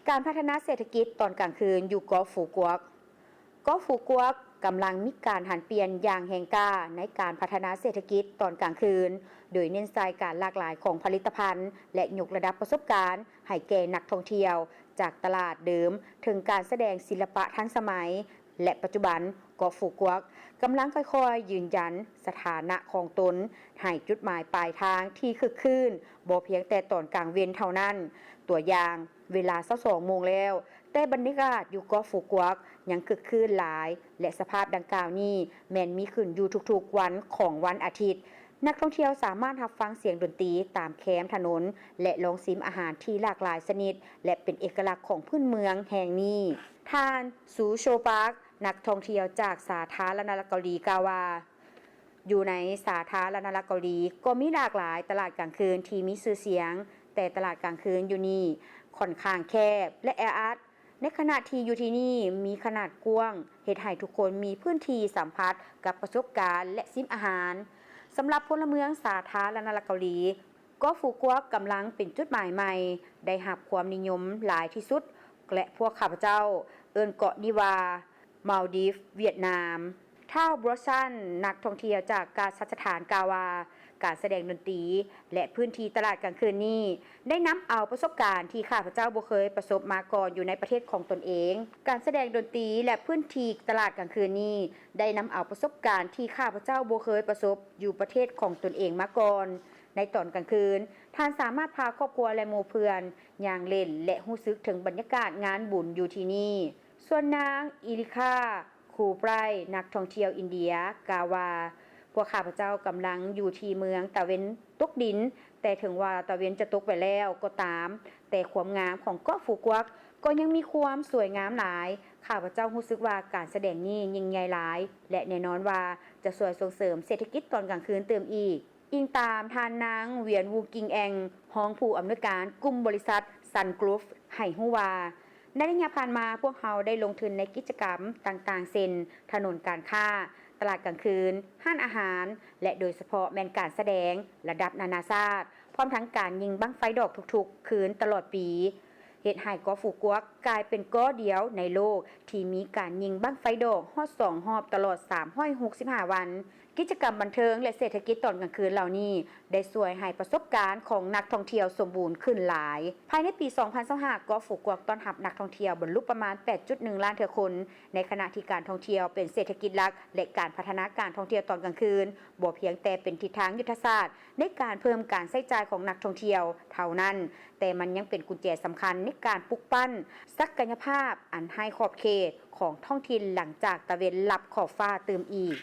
การพัฒนาเศรษฐกิจตอนกลางคืนอยู่เกาะฟูกวกเกาะฟูกวกกำลังมีการหันเปลี่ยนอย่างแห่งกล้าในการพัฒนาเศรษฐกิจตอนกลางคืนโดยเน้นใส่การหลากหลายของผลิตภัณฑ์และยกระดับประสบการณ์ให้แก่นักท่องเที่ยวจากตลาดเดิมถึงการแสดงศิลปะทันสมัยและปัจจุบันเกาะฟูกวกกำลังค่อยๆยืนยันสถานะของตนให้จุดหมายปลายทางที่คึกคืนบ่เพียงแต่ตอนกลางเว้นเท่านั้นตัวอย่างเวลา22 โมงแล้วแต่บรรยากาศอยู่เกาะฟูกวกยังคึกคืนหลายและสภาพดังกล่าวนี้แม้นมีขึ้นอยู่ทุกๆวันของวันอาทิตย์นักท่องเที่ยวสามารถรับฟังเสียงดนตรีตามแคมป์ถนนและลองชิมอาหารที่หลากหลายชนิดและเป็นเอกลักษณ์ของพื้นเมืองแห่งนี้ท่านซูโชปาร์กนักท่องเที่ยวจากสาธารณรัฐเกาหลีกล่าวว่าอยู่ในสาธารณรัฐเกาหลีก็มีหลากหลายตลาดกลางคืนที่มีชื่อเสียงแต่ตลาดกลางคืนอยู่นี่ค่อนข้างแคบและแออัดในขณะที่อยู่ที่นี่มีขนาดกว้างเฮ็ดให้ทุกคนมีพื้นที่สัมผัสกับประสบการณ์และชิมอาหารสำหรับพลเมืองสาธารณรัฐเกาหลีเกาะฟูกวกกำลังเป็นจุดหมายใหม่ได้รับความนิยมหลายที่สุดและพวกข้าพเจ้าเอิ้นเกาะดีวามาลดีฟเวียดนามท่าวบรอชันนักท่องเที่ยวจากการสถานกาวาการแสดงดนตรีและพื้นที่ตลาดกลางคืนนี้ได้นำเอาประสบการณ์ที่ข้าพเจ้าบ่เคยประสบมาก่อนอยู่ในประเทศของตนเองการแสดงดนตรีและพื้นที่ตลาดกลางคืนนี้ได้นำเอาประสบการณ์ที่ข้าพเจ้าบ่เคยประสบอยู่ประเทศของตนเองมาก่อนในตอนกลางคืนท่านสามารถพาครอบครัวและหมู่เพื่อนย่างเล่นและรู้สึกถึงบรรยากาศงานบุญอยู่ที่นี่ส่วนนางอิลิคาคูไพรนักท่องเที่ยวอินเดียกล่าวว่าพวกข้าพเจ้ากำลังอยู่ที่เมืองตะเวนตกดินแต่ถึงว่าตะเวนจะตกไปแล้วก็ตามแต่ความงามของเกาะฟูกวกก็ยังมีความสวยงามหลายข้าพเจ้ารู้สึกว่าการแสดงนี้ยิ่งใหญ่หลายและแน่นอนว่าจะช่วยส่งเสริมเศรษฐกิจตอนกลางคืนเติมอีกอิงตามทานนางเวียนวูกิงแองห้องผู้อำนวยการกลุ่มบริษัทซันกรุ๊ปให้ฮู้ว่าในระยะผ่านมาพวกเขาได้ลงทุนในกิจกรรมต่างๆเช่นถนนการค้าตลาดกลางคืนห้านอาหารและโดยเฉพาะแมนการแสดงระดับนานาชาติพร้อมทั้งการยิงบั้งไฟดอกทุกๆคืนตลอดปีเฮ็ดให้เกาะฟูกวกกลายเป็นเกาะเดียวในโลกที่มีการยิงบั้งไฟดอกฮอด2รอบตลอด365วันกิจกรรมบันเทิงและเศรษฐกิจตอนกลางคืนเหล่านี้ได้ช่วยให้ประสบการณ์ของนักท่องเที่ยวสมบูรณ์ขึ้นหลายภายในปี 2025 เกาะฟูกวกต้อนรับนักท่องเที่ยวบรรลุประมาณ 8.1 ล้านเที่ยวคนในขณะที่การท่องเที่ยวเป็นเศรษฐกิจหลักและการพัฒนาการท่องเที่ยวตอนกลางคืนบ่เพียงแต่เป็นทิศทางยุทธศาสตร์ในการเพิ่มการใช้จ่ายของนักท่องเที่ยวเท่านั้นแต่มันยังเป็นกุญแจสำคัญในการปลุกปั้นศักยภาพอันให้ขอบเขตของท้องถิ่นหลังจากตะเวนลับขอบฟ้าเติมอีก